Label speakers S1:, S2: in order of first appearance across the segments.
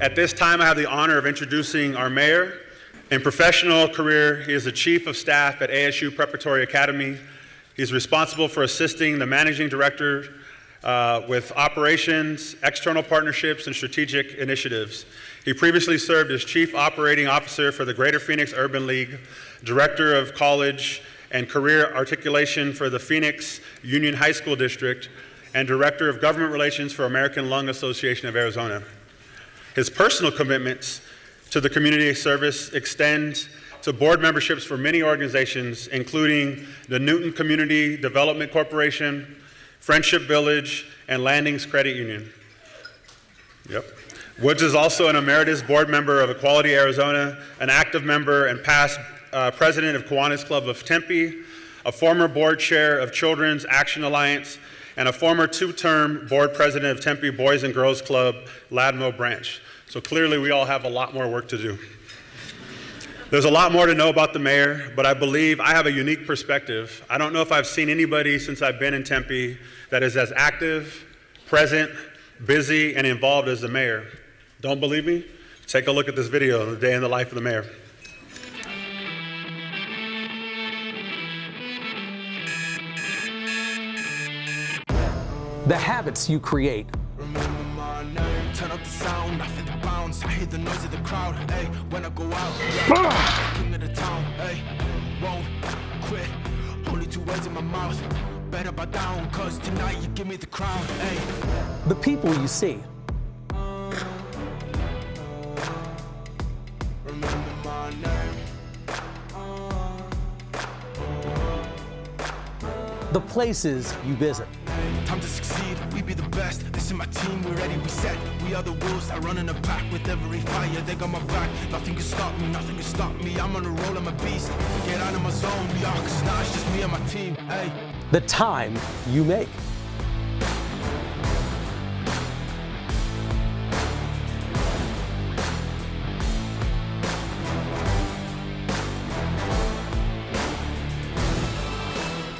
S1: At this time, I have the honor of introducing our mayor. In professional career, he is the chief of staff at ASU Preparatory Academy. He's responsible for assisting the managing director with operations, external partnerships, and strategic initiatives. He previously served as chief operating officer for the Greater Phoenix Urban League, director of college and career articulation for the Phoenix Union High School District, and director of government relations for American Lung Association of Arizona. His personal commitments to the community service extend to board memberships for many organizations, including the Newton Community Development Corporation, Friendship Village, and Landings Credit Union. Woods is also an emeritus board member of Equality Arizona, an active member and past president of Kiwanis Club of Tempe, a former board chair of Children's Action Alliance, and a former two-term board president of Tempe Boys and Girls Club, Ladmo Branch. So clearly we all have a lot more work to do. There's a lot more to know about the mayor, but I believe I have a unique perspective. I don't know if I've seen anybody since I've been in Tempe that is as active, present, busy, and involved as the mayor. Don't believe me? Take a look at this video, The Day in the Life of the Mayor.
S2: The habits you create.
S3: Remember my name, turn up the sound, I feel the bounce, I hear the noise of the crowd, hey, when I go out, king of the town, hey, won't quit, only 2 words in my mouth, better bow down, cause tonight you give me the crown, hey.
S2: The people you see.
S3: Remember my name.
S2: The places you visit.
S3: Time to succeed, we be the best. This is my team, we're ready, we set. We are the wolves that run in the pack with every fire. They got my back, nothing can stop me, nothing can stop me. I'm on a roll, I'm a beast. Get out of my zone, yeah, cause now it's just me and my team, hey.
S2: The time you make.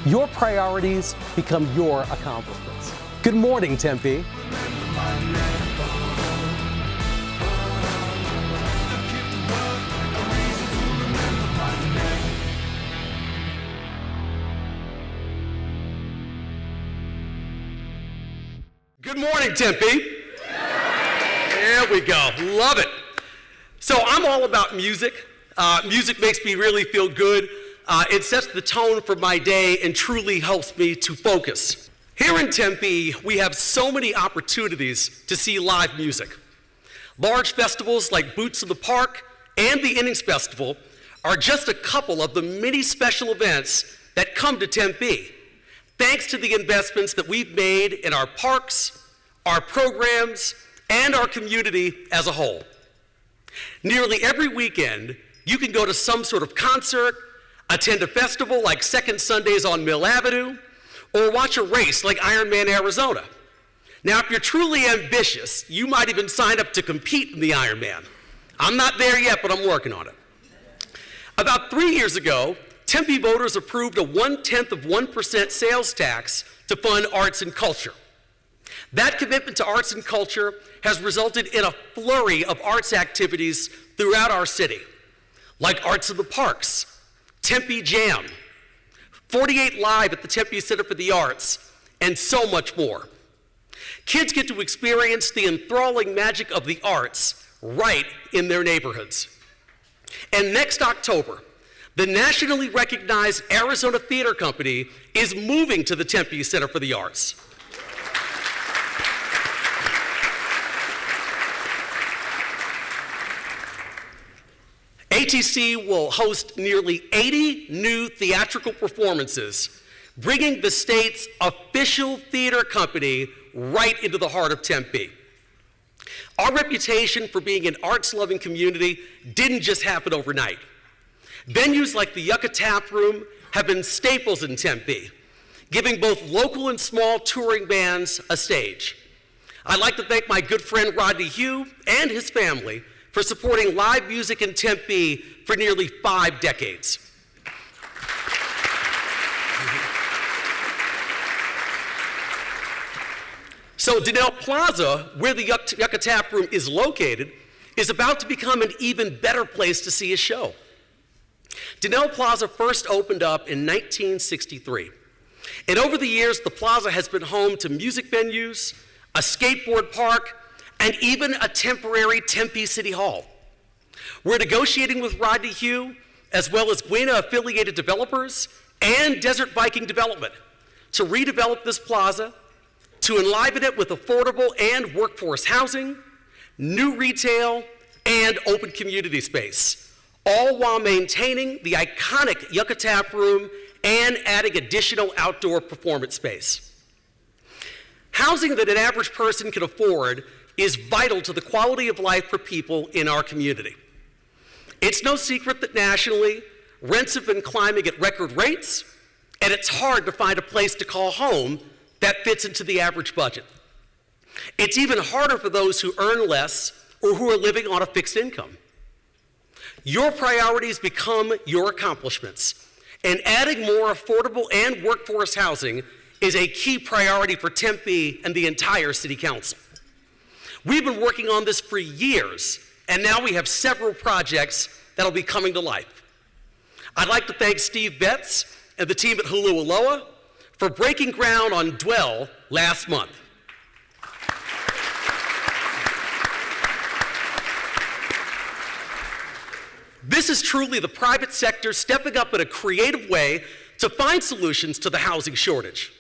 S2: Your priorities become your accomplishments. Good morning, Tempe.
S4: Good morning, Tempe. There we go. Love it. So I'm all about music. Music makes me really feel good. It sets the tone for my day and truly helps me to focus. Here in Tempe, we have so many opportunities to see live music. Large festivals like Boots in the Park and the Innings Festival are just a couple of the many special events that come to Tempe, thanks to the investments that we've made in our parks, our programs, and our community as a whole. Nearly every weekend, you can go to some sort of concert, attend a festival like Second Sundays on Mill Avenue, or watch a race like Ironman Arizona. Now, if you're truly ambitious, you might even sign up to compete in the Ironman. I'm not there yet, but I'm working on it. About 3 years ago, Tempe voters approved a 0.1% sales tax to fund arts and culture. That commitment to arts and culture has resulted in a flurry of arts activities throughout our city, like Arts in the Parks, Tempe Jam, 48 Live at the Tempe Center for the Arts, and so much more. Kids get to experience the enthralling magic of the arts right in their neighborhoods. And next October, the nationally recognized Arizona Theater Company is moving to the Tempe Center for the Arts. ATC will host nearly 80 new theatrical performances, bringing the state's official theater company right into the heart of Tempe. Our reputation for being an arts-loving community didn't just happen overnight. Venues like the Yucca Tap Room have been staples in Tempe, giving both local and small touring bands a stage. I'd like to thank my good friend Rodney Hugh and his family for supporting live music in Tempe for nearly 5 decades. So Donnell Plaza, where the Yucca Tap Room is located, is about to become an even better place to see a show. Donnell Plaza first opened up in 1963. And over the years, the plaza has been home to music venues, a skateboard park, and even a temporary Tempe City Hall. We're negotiating with Rodney Hugh, as well as Guena-affiliated developers and Desert Viking Development, to redevelop this plaza, to enliven it with affordable and workforce housing, new retail, and open community space, all while maintaining the iconic Yucca Tap Room and adding additional outdoor performance space. Housing that an average person can afford is vital to the quality of life for people in our community. It's no secret that nationally, rents have been climbing at record rates, and it's hard to find a place to call home that fits into the average budget. It's even harder for those who earn less or who are living on a fixed income. Your priorities become your accomplishments, and adding more affordable and workforce housing is a key priority for Tempe and the entire City Council. We've been working on this for years, and now we have several projects that'll be coming to life. I'd like to thank Steve Betts and the team at Hulualoa for breaking ground on Dwell last month. This is truly the private sector stepping up in a creative way to find solutions to the housing shortage.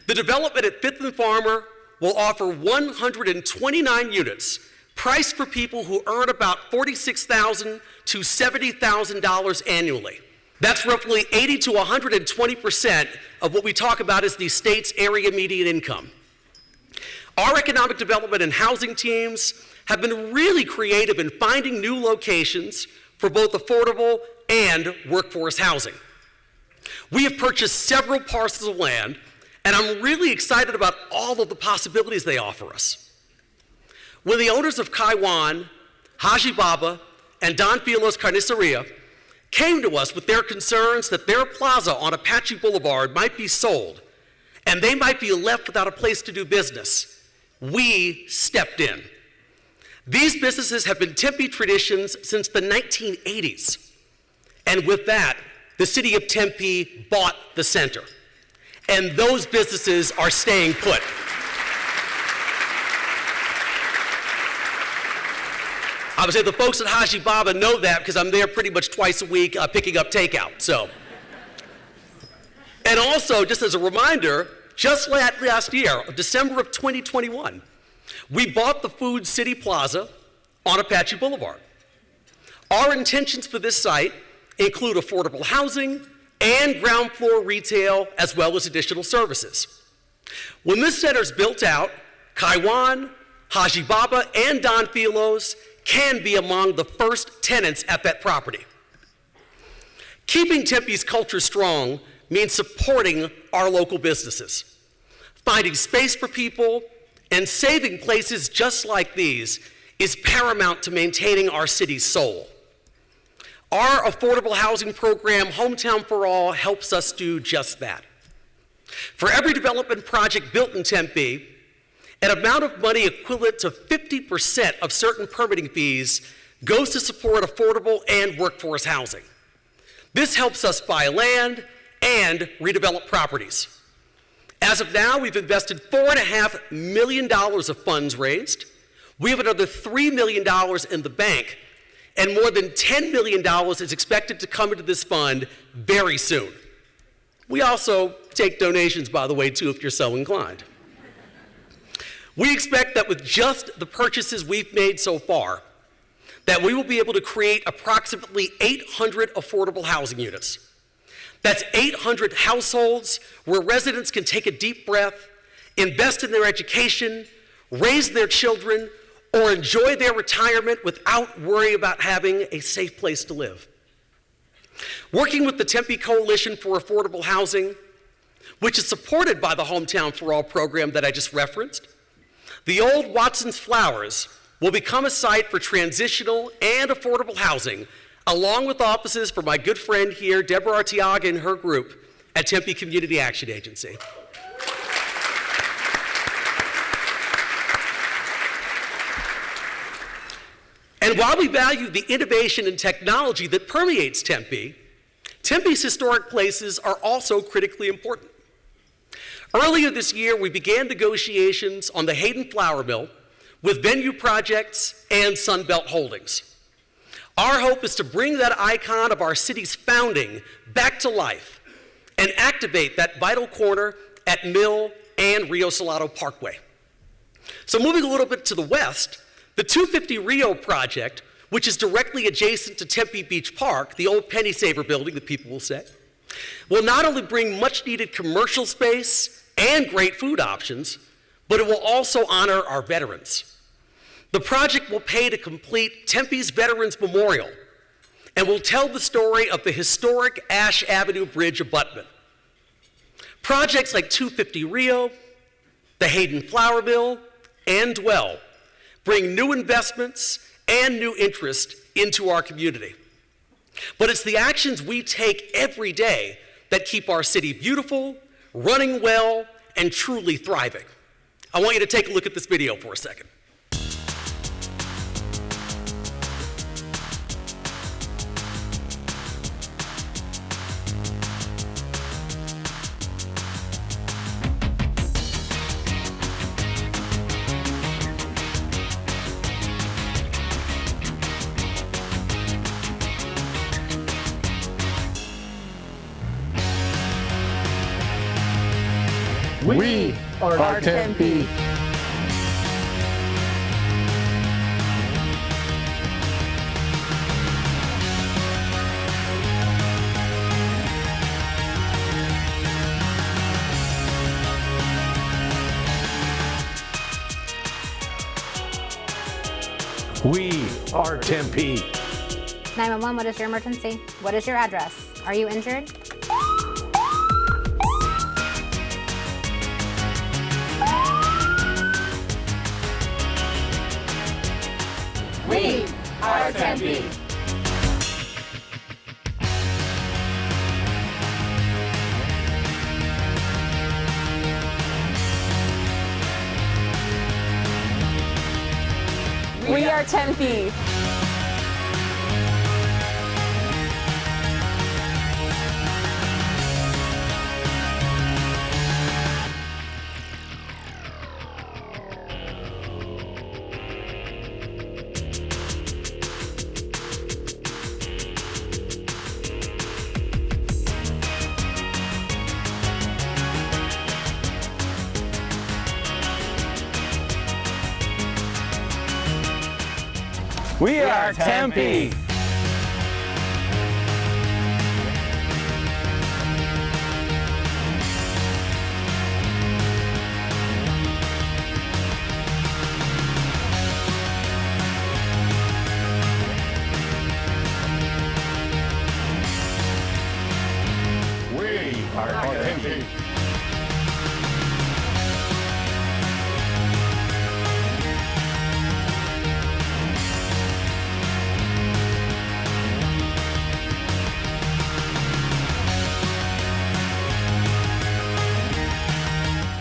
S4: The development at 5th and Farmer will offer 129 units priced for people who earn about $46,000 to $70,000 annually. That's roughly 80 to 120% of what we talk about as the state's area median income. Our economic development and housing teams have been really creative in finding new locations for both affordable and workforce housing. We have purchased several parcels of land, and I'm really excited about all of the possibilities they offer us. When the owners of Kaiwan, Haji Baba, and Don Filo's Carniceria came to us with their concerns that their plaza on Apache Boulevard might be sold and they might be left without a place to do business, we stepped in. These businesses have been Tempe traditions since the 1980s. And with that, the city of Tempe bought the center. And those businesses are staying put. I would say the folks at Haji Baba know that because I'm there pretty much twice a week picking up takeout, so. And also, just as a reminder, just last year, December of 2021, we bought the Food City Plaza on Apache Boulevard. Our intentions for this site include affordable housing and ground floor retail, as well as additional services. When this center is built out, Kaiwan, Haji Baba, and Don Filo's can be among the first tenants at that property. Keeping Tempe's culture strong means supporting our local businesses. Finding space for people and saving places just like these is paramount to maintaining our city's soul. Our affordable housing program, Hometown for All, helps us do just that. For every development project built in Tempe, an amount of money equivalent to 50% of certain permitting fees goes to support affordable and workforce housing. This helps us buy land and redevelop properties. As of now, we've invested $4.5 million of funds raised. We have another $3 million in the bank, and more than $10 million is expected to come into this fund very soon. We also take donations, by the way, too, if you're so inclined. We expect that with just the purchases we've made so far, that we will be able to create approximately 800 affordable housing units. That's 800 households where residents can take a deep breath, invest in their education, raise their children, or enjoy their retirement without worry about having a safe place to live. Working with the Tempe Coalition for Affordable Housing, which is supported by the Hometown for All program that I just referenced, the old Watson's Flowers will become a site for transitional and affordable housing, along with offices for my good friend here, Deborah Arteaga, and her group at Tempe Community Action Agency. And while we value the innovation and technology that permeates Tempe, Tempe's historic places are also critically important. Earlier this year, we began negotiations on the Hayden Flour Mill with Venue Projects and Sunbelt Holdings. Our hope is to bring that icon of our city's founding back to life and activate that vital corner at Mill and Rio Salado Parkway. So moving a little bit to the west, the 250 Rio project, which is directly adjacent to Tempe Beach Park, the old penny saver building that people will say, will not only bring much needed commercial space and great food options, but it will also honor our veterans. The project will pay to complete Tempe's Veterans Memorial and will tell the story of the historic Ash Avenue Bridge abutment. Projects like 250 Rio, the Hayden Flour Mill, and Dwell bring new investments and new interest into our community. But it's the actions we take every day that keep our city beautiful, running well, and truly thriving. I want you to take a look at this video for a second.
S5: We are Tempe. We are Tempe.
S6: 911, what is your emergency? What is your address? Are you injured?
S7: We are Tempe.
S8: We are Tempe.
S5: We are Tempe. We are Tempe.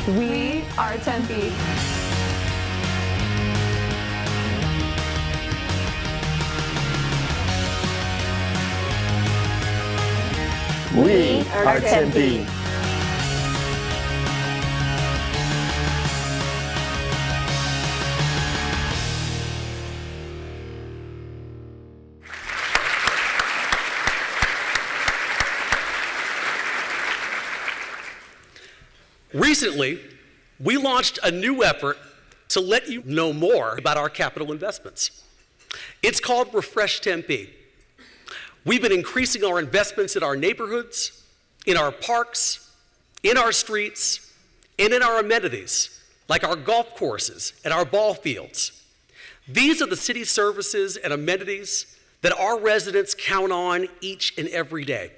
S8: We are Tempe.
S5: We are Tempe.
S4: Recently, we launched a new effort to let you know more about our capital investments. It's called Refresh Tempe. We've been increasing our investments in our neighborhoods, in our parks, in our streets, and in our amenities, like our golf courses and our ball fields. These are the city services and amenities that our residents count on each and every day.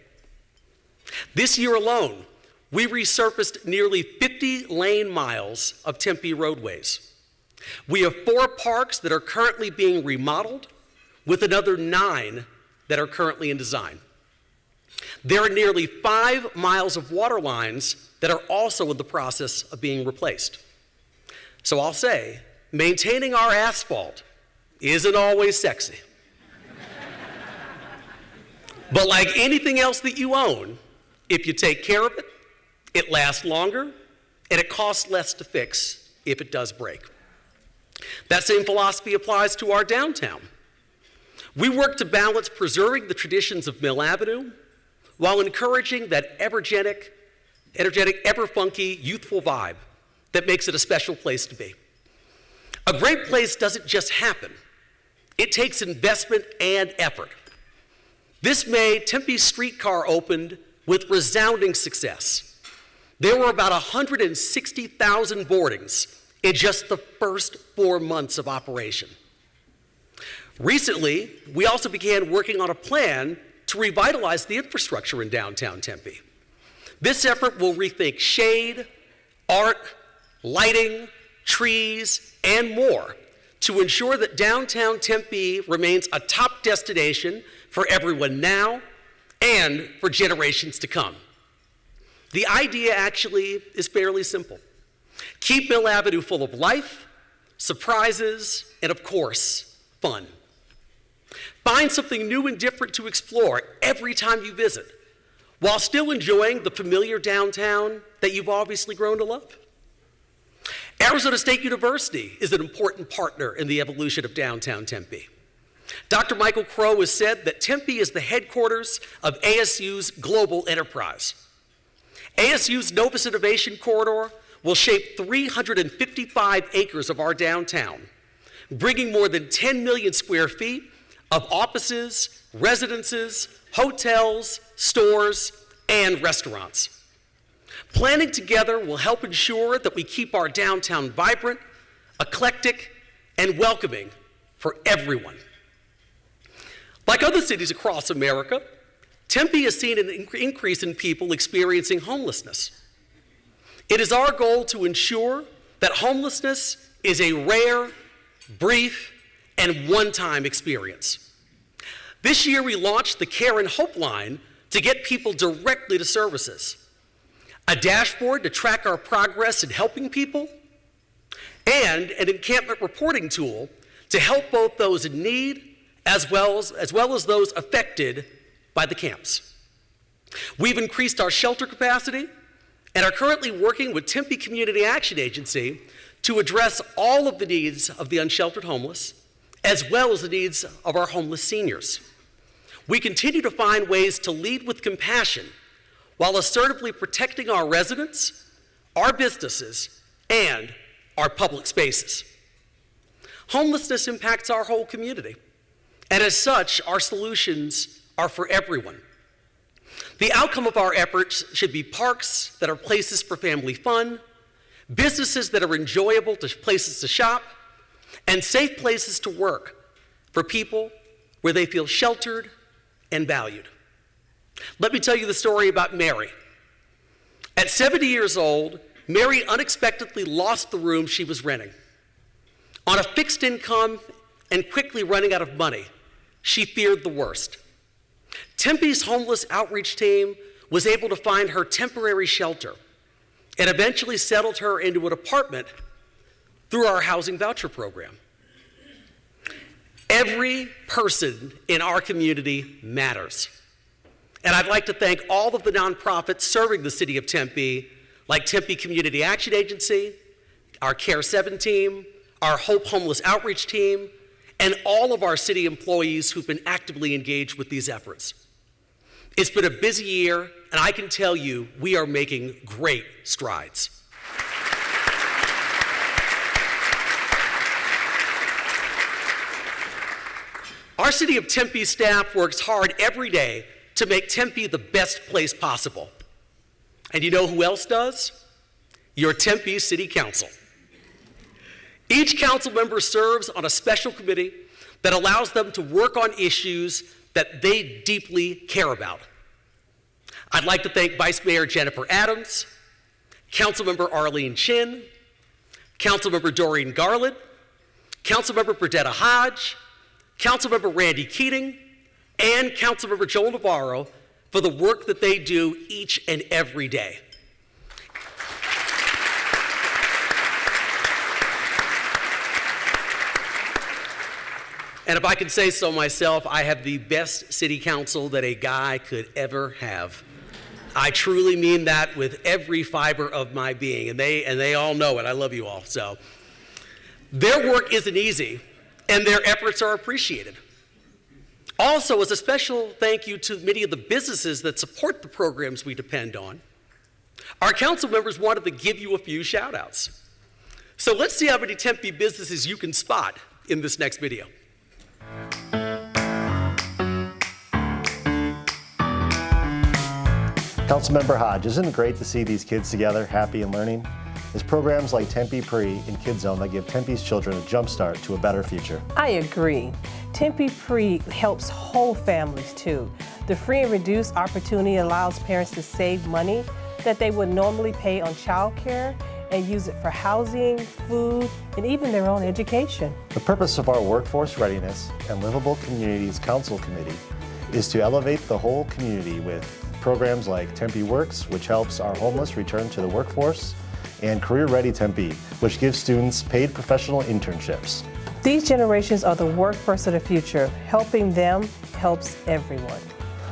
S4: This year alone, we resurfaced nearly 50 lane miles of Tempe roadways. We have 4 parks that are currently being remodeled, with another 9 that are currently in design. There are nearly 5 miles of water lines that are also in the process of being replaced. So I'll say, maintaining our asphalt isn't always sexy. But like anything else that you own, if you take care of it, it lasts longer, and it costs less to fix if it does break. That same philosophy applies to our downtown. We work to balance preserving the traditions of Mill Avenue while encouraging that energetic, ever-funky, youthful vibe that makes it a special place to be. A great place doesn't just happen. It takes investment and effort. This May, Tempe's streetcar opened with resounding success. There were about 160,000 boardings in just the first 4 months of operation. Recently, we also began working on a plan to revitalize the infrastructure in downtown Tempe. This effort will rethink shade, art, lighting, trees, and more to ensure that downtown Tempe remains a top destination for everyone now and for generations to come. The idea actually is fairly simple. Keep Mill Avenue full of life, surprises, and of course, fun. Find something new and different to explore every time you visit, while still enjoying the familiar downtown that you've obviously grown to love. Arizona State University is an important partner in the evolution of downtown Tempe. Dr. Michael Crow has said that Tempe is the headquarters of ASU's global enterprise. ASU's Novus Innovation Corridor will shape 355 acres of our downtown, bringing more than 10 million square feet of offices, residences, hotels, stores, and restaurants. Planning together will help ensure that we keep our downtown vibrant, eclectic, and welcoming for everyone. Like other cities across America, Tempe has seen an increase in people experiencing homelessness. It is our goal to ensure that homelessness is a rare, brief, and one-time experience. This year, we launched the Care and Hope line to get people directly to services, a dashboard to track our progress in helping people, and an encampment reporting tool to help both those in need as well as those affected by the camps. We've increased our shelter capacity and are currently working with Tempe Community Action Agency to address all of the needs of the unsheltered homeless, as well as the needs of our homeless seniors. We continue to find ways to lead with compassion while assertively protecting our residents, our businesses, and our public spaces. Homelessness impacts our whole community, and as such, our solutions are for everyone. The outcome of our efforts should be parks that are places for family fun, businesses that are enjoyable places to shop, and safe places to work for people where they feel sheltered and valued. Let me tell you the story about Mary. At 70 years old, Mary unexpectedly lost the room she was renting. On a fixed income and quickly running out of money, she feared the worst. Tempe's homeless outreach team was able to find her temporary shelter and eventually settled her into an apartment through our housing voucher program. Every person in our community matters. And I'd like to thank all of the nonprofits serving the city of Tempe, like Tempe Community Action Agency, our Care 7 team, our Hope Homeless Outreach team, and all of our city employees who've been actively engaged with these efforts. It's been a busy year, and I can tell you we are making great strides. Our City of Tempe staff works hard every day to make Tempe the best place possible. And you know who else does? Your Tempe City Council. Each council member serves on a special committee that allows them to work on issues that they deeply care about. I'd like to thank Vice Mayor Jennifer Adams, Councilmember Arlene Chin, Councilmember Doreen Garland, Councilmember Burdetta Hodge, Councilmember Randy Keating, and Councilmember Joel Navarro for the work that they do each and every day. And if I could say so myself, I have the best city council that a guy could ever have. I truly mean that with every fiber of my being, and they all know it. I love you all. So their work isn't easy, and their efforts are appreciated. Also, as a special thank you to many of the businesses that support the programs we depend on, our council members wanted to give you a few shout outs. So let's see how many Tempe businesses you can spot in this next video.
S9: Councilmember Hodge, isn't it great to see these kids together, happy and learning? It's programs like Tempe Pre and Kids Zone that give Tempe's children a jump start to a better future.
S10: I agree. Tempe Pre helps whole families too. The free and reduced opportunity allows parents to save money that they would normally pay on childcare and use it for housing, food, and even their own education.
S9: The purpose of our Workforce Readiness and Livable Communities Council Committee is to elevate the whole community with programs like Tempe Works, which helps our homeless return to the workforce, and Career Ready Tempe, which gives students paid professional internships.
S10: These generations are the workforce of the future. Helping them helps everyone.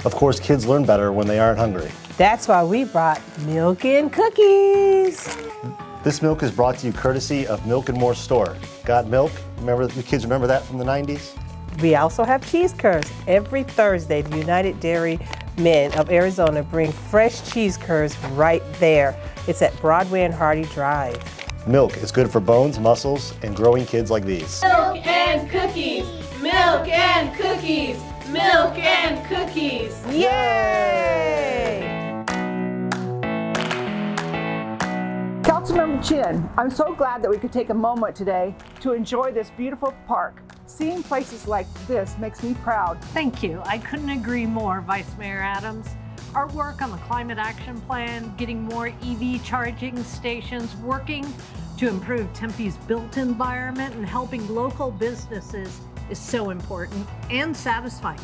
S9: Of course, kids learn better when they aren't hungry.
S10: That's why we brought milk and cookies.
S9: This milk is brought to you courtesy of Milk and More Store. Got milk? Remember, the kids remember that from the 90s?
S10: We also have cheese curds. Every Thursday, the United Dairy Men of Arizona bring fresh cheese curds right there. It's at Broadway and Hardy Drive.
S9: Milk is good for bones, muscles, and growing kids like these.
S7: Milk and cookies. Milk and cookies. Milk and cookies.
S10: Yay!
S11: Councilmember Chin, I'm so glad that we could take a moment today to enjoy this beautiful park. Seeing places like this makes me proud.
S12: Thank you. I couldn't agree more, Vice Mayor Adams. Our work on the Climate Action Plan, getting more EV charging stations, working to improve Tempe's built environment, and helping local businesses is so important and satisfying.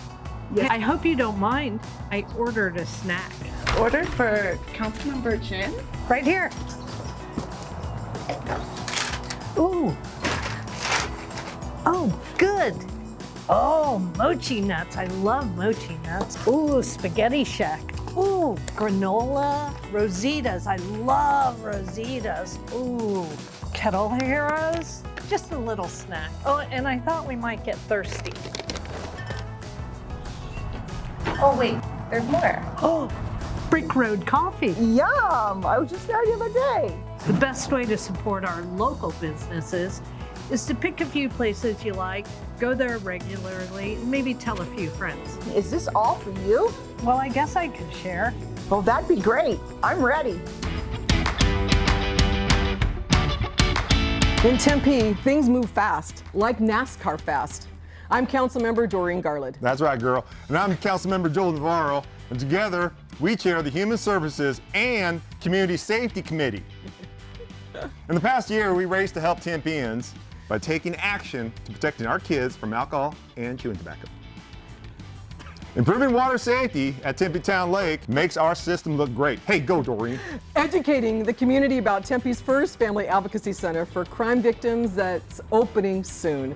S11: Yes.
S12: I hope you don't mind. I ordered a snack.
S11: Ordered for Councilmember Chin?
S12: Right here. Ooh. Oh, good. Oh, mochi nuts. I love mochi nuts. Ooh, spaghetti shack. Ooh, granola, Rositas. I love Rositas. Ooh, kettle heroes. Just a little snack. Oh, and I thought we might get thirsty.
S8: Oh wait, there's more.
S12: Oh, Brick Road Coffee.
S11: Yum! I was just there the other day.
S12: The best way to support our local businesses is to pick a few places you like, go there regularly, and maybe tell a few friends.
S11: Is this all for you?
S12: Well, I guess I could share.
S11: Well, that'd be great. I'm ready.
S13: In Tempe, things move fast, like NASCAR fast. I'm Councilmember Doreen Garland.
S14: That's right, girl. And I'm Councilmember Joel Navarro. And together, we chair the Human Services and Community Safety Committee. In the past year, we raced to help Tempeans by taking action to protecting our kids from alcohol and chewing tobacco. Improving water safety at Tempe Town Lake makes our system look great. Hey, go Doreen.
S13: Educating the community about Tempe's first family advocacy center for crime victims that's opening soon.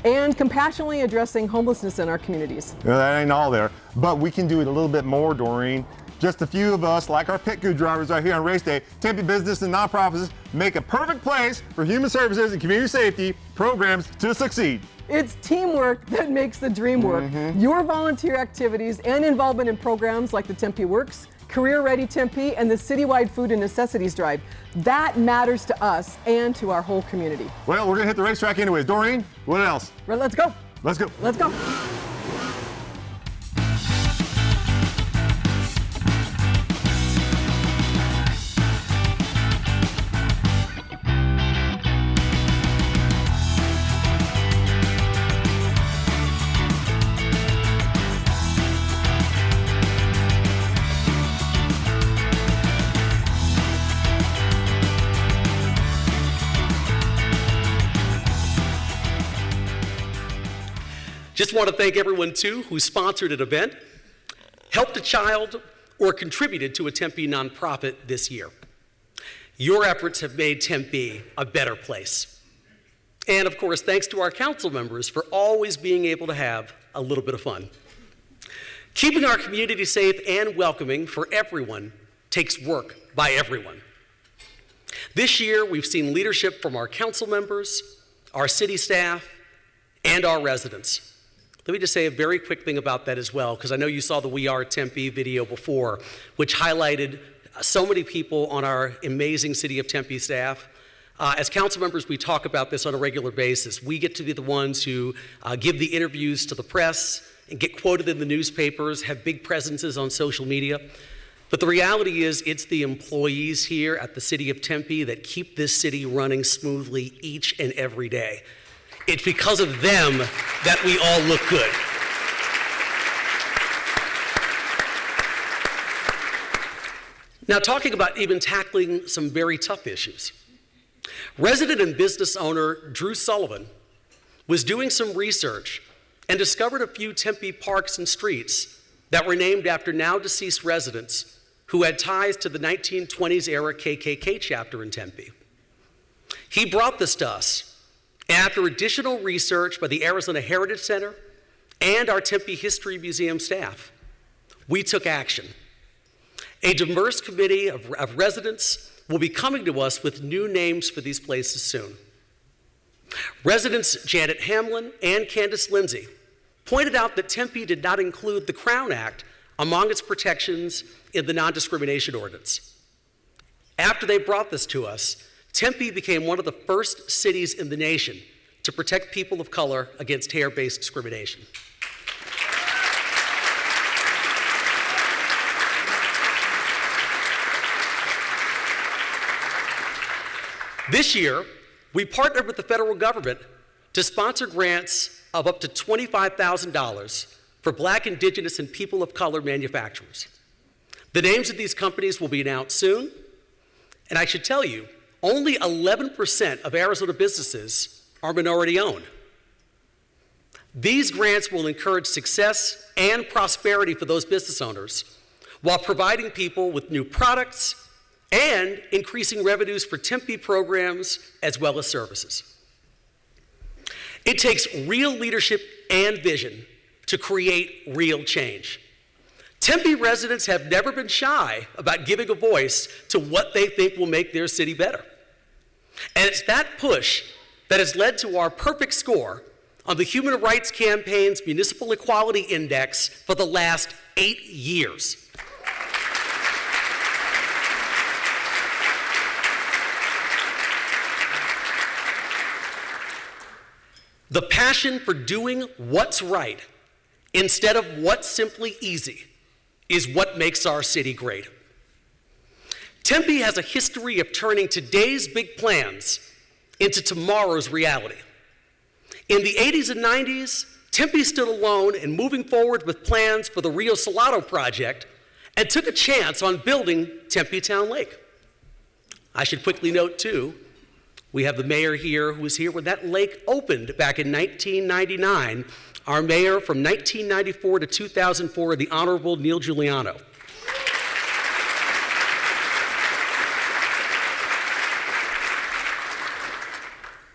S13: And compassionately addressing homelessness in our communities.
S14: Now, that ain't all there, but we can do it a little bit more, Doreen. Just a few of us, like our pit crew drivers right here on race day, Tempe business and nonprofits make a perfect place for human services and community safety programs to succeed.
S13: It's teamwork that makes the dream work. Your volunteer activities and involvement in programs like the Tempe Works, Career Ready Tempe, and the citywide food and necessities drive. That matters to us and to our whole community.
S14: Well, we're gonna hit the racetrack anyways. Doreen, what else?
S13: Right, let's go.
S14: Let's go.
S13: Let's go.
S4: Just want to thank everyone, too, who sponsored an event, helped a child, or contributed to a Tempe nonprofit this year. Your efforts have made Tempe a better place. And of course, thanks to our council members for always being able to have a little bit of fun. Keeping our community safe and welcoming for everyone takes work by everyone. This year, we've seen leadership from our council members, our city staff, and our residents. Let me just say a very quick thing about that as well, because I know you saw the We Are Tempe video before, which highlighted so many people on our amazing City of Tempe staff. As council members, we talk about this on a regular basis. We get to be the ones who give the interviews to the press and get quoted in the newspapers, have big presences on social media. But the reality is, it's the employees here at the City of Tempe that keep this city running smoothly each and every day. It's because of them that we all look good. Now, talking about even tackling some very tough issues. Resident and business owner Drew Sullivan was doing some research and discovered a few Tempe parks and streets that were named after now deceased residents who had ties to the 1920s era KKK chapter in Tempe. He brought this to us, and after additional research by the Arizona Heritage Center and our Tempe History Museum staff, we took action. A diverse committee of residents will be coming to us with new names for these places soon. Residents Janet Hamlin and Candace Lindsay pointed out that Tempe did not include the Crown Act among its protections in the non-discrimination ordinance. After they brought this to us, Tempe became one of the first cities in the nation to protect people of color against hair-based discrimination. This year, we partnered with the federal government to sponsor grants of up to $25,000 for Black, Indigenous, and people of color manufacturers. The names of these companies will be announced soon, and I should tell you, only 11% of Arizona businesses are minority owned. These grants will encourage success and prosperity for those business owners while providing people with new products and increasing revenues for Tempe programs as well as services. It takes real leadership and vision to create real change. Tempe residents have never been shy about giving a voice to what they think will make their city better. And it's that push that has led to our perfect score on the Human Rights Campaign's Municipal Equality Index for the last 8 years. The passion for doing what's right instead of what's simply easy is what makes our city great. Tempe has a history of turning today's big plans into tomorrow's reality. In the 80s and 90s, Tempe stood alone in moving forward with plans for the Rio Salado project and took a chance on building Tempe Town Lake. I should quickly note, too, we have the mayor here who was here when that lake opened back in 1999, our mayor from 1994 to 2004, the Honorable Neil Giuliano.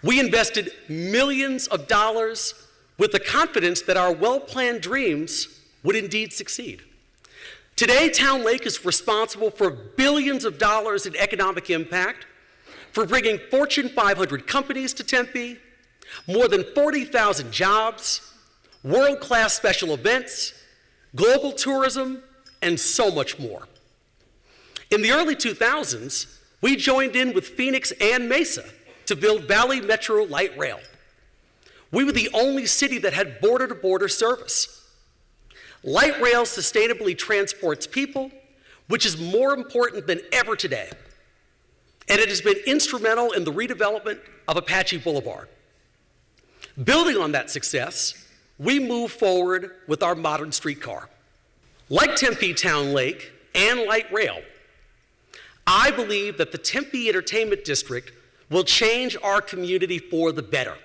S4: We invested millions of dollars with the confidence that our well-planned dreams would indeed succeed. Today, Town Lake is responsible for billions of dollars in economic impact, for bringing Fortune 500 companies to Tempe, more than 40,000 jobs, world-class special events, global tourism, and so much more. In the early 2000s, we joined in with Phoenix and Mesa to build Valley Metro Light Rail. We were the only city that had border-to-border service. Light rail sustainably transports people, which is more important than ever today. And it has been instrumental in the redevelopment of Apache Boulevard. Building on that success, we move forward with our modern streetcar. Like Tempe Town Lake and light rail, I believe that the Tempe Entertainment District will change our community for the better.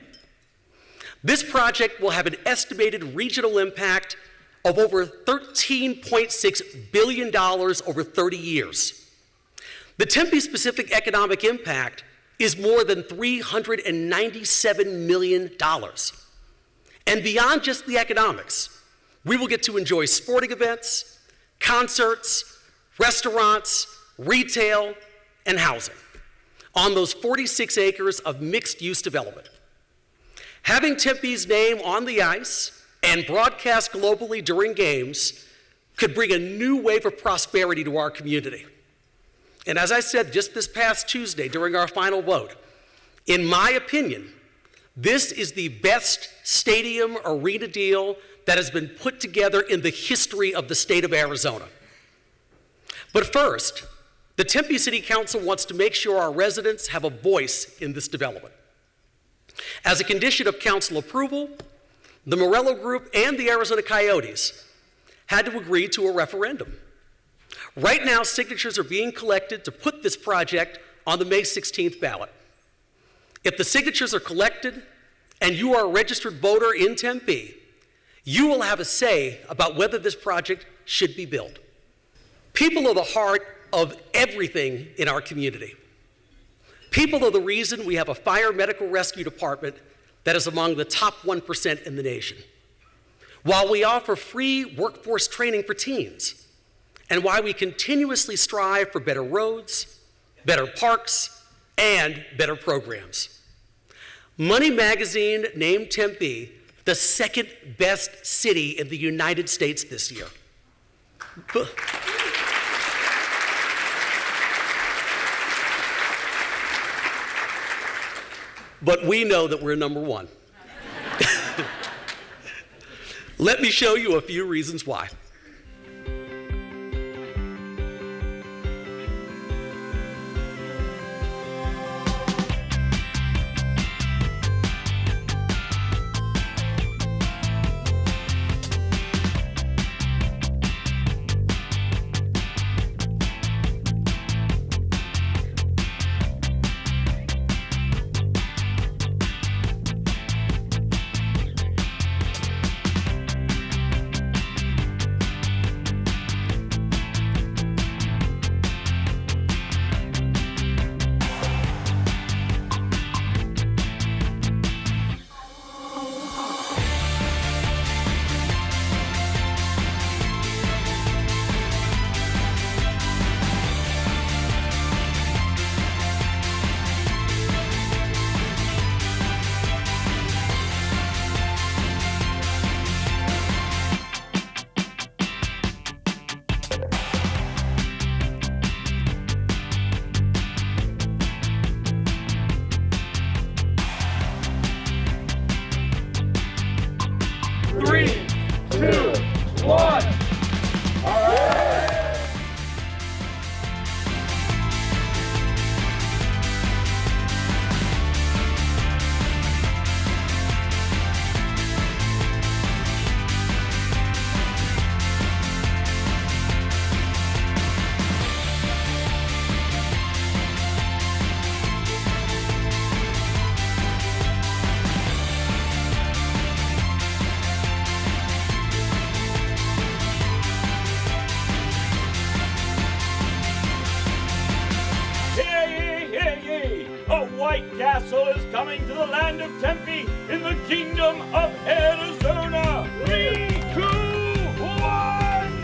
S4: This project will have an estimated regional impact of over $13.6 billion over 30 years. The Tempe-specific economic impact is more than $397 million. And beyond just the economics, we will get to enjoy sporting events, concerts, restaurants, retail, and housing on those 46 acres of mixed-use development. Having Tempe's name on the ice and broadcast globally during games could bring a new wave of prosperity to our community. And as I said just this past Tuesday during our final vote, in my opinion, this is the best stadium arena deal that has been put together in the history of the state of Arizona. But first, the Tempe City Council wants to make sure our residents have a voice in this development. As a condition of council approval, the Morello Group and the Arizona Coyotes had to agree to a referendum. Right now, signatures are being collected to put this project on the May 16th ballot. If the signatures are collected and you are a registered voter in Tempe, you will have a say about whether this project should be built. People are the heart of everything in our community. People are the reason we have a fire medical rescue department that is among the top 1% in the nation. While we offer free workforce training for teens, and why we continuously strive for better roads, better parks, and better programs. Money Magazine named Tempe the second best city in the United States this year. But we know that we're number one. Let me show you a few reasons why.
S5: Castle is coming to the land of Tempe in the kingdom of Arizona. 3, 2, 1!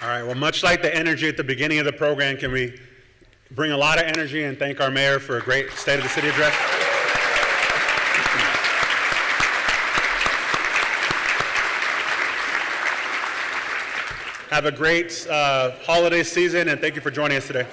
S1: All right, well, much like the energy at the beginning of the program, can we bring a lot of energy and thank our mayor for a great State of the City address? Have a great holiday season, and thank you for joining us today.